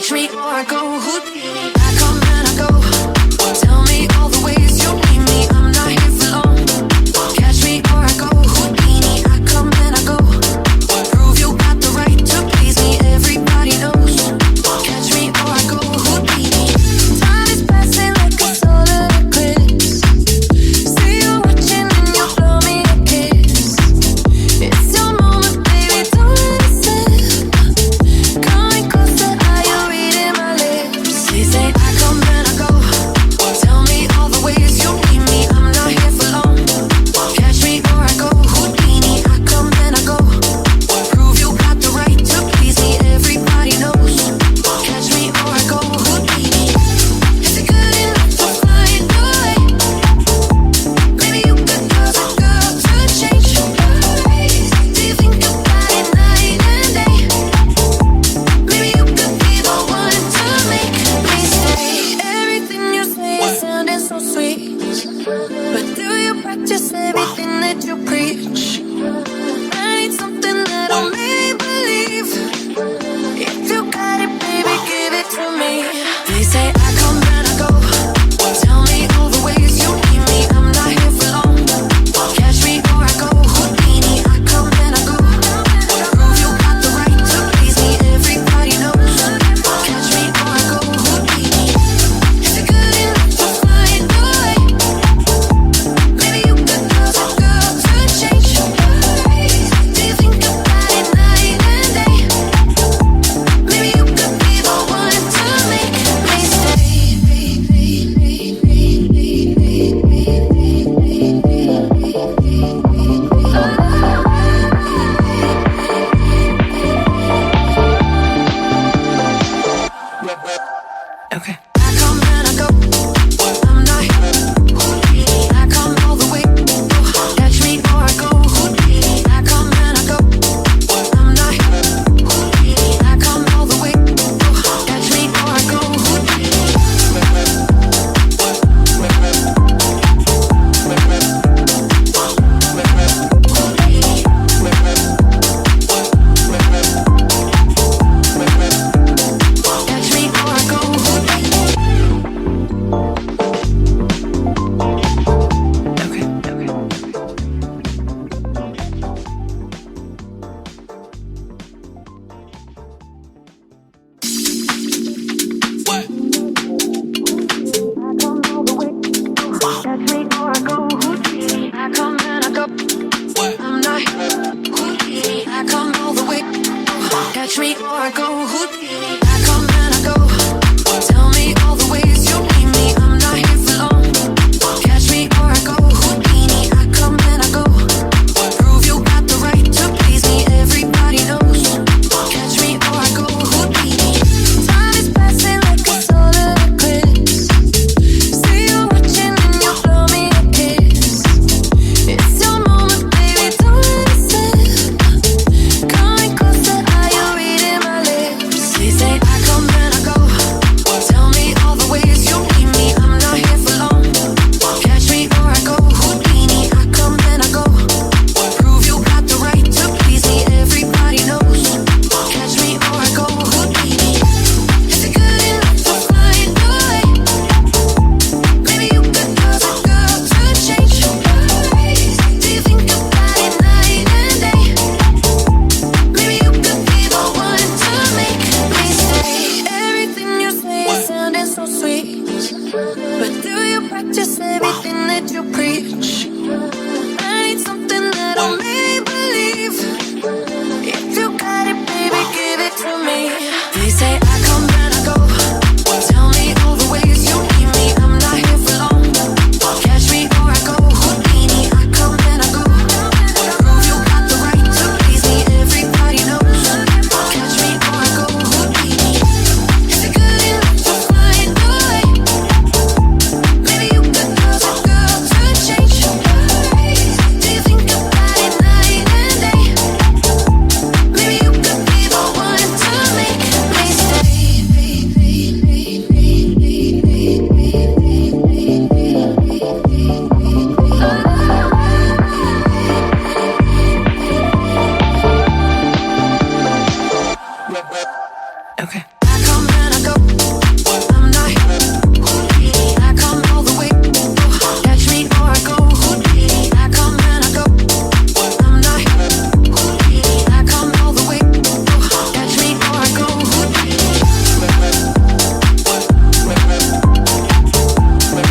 Catch me or I go Houdini. I come and I go. Tell me all the ways you need me. I'm not here for long. Catch me or I go Houdini. I come and I go. Prove you got the right to please me. Everybody knows. Catch me or I go Houdini. Time is passing like a solar eclipse. See you watching and you blow me a kiss. It's your moment, baby, don't let it slip. Coming closer, are you reading my lips? They say I come and I go. Tell me all the ways you need me. I'm not here for long. Catch me or I go Houdini. I come and I go. Prove you got the right to please me. Everybody knows. Catch me or I go Houdini. Is it good enough to fly away? Maybe you could cause a girl to change your ways. Do you think about it night and day? Maybe you could be the one to make me stay. Everything you say is sounding so sweet, but do you practice everything that you preach? I need something that'll make me believe. If you got it, baby, give it to me. They say I come and I go. Tell me all the ways you need me. I'm not here for long. Catch me or I go Houdini. I come and I go. Prove you got the right to please me. Everybody knows. Catch me or I go Houdini. Is it good enough to fly away? Maybe you could cause a girl to change your ways. Do you think about it night and day? Maybe you could be the one to make me stay. Okay. I come and I go. I'm not Houdini. I come all the way. Catch me or I go Houdini. I come and I go. I'm not Houdini. I come all the way. Catch me or I go Houdini. Catch me or I go Houdini. What? Catch me or I go Houdini. I come and I go. What? I'm not Houdini. I come all the way. Catch me or I go Houdini. I come and I go. Tell me all the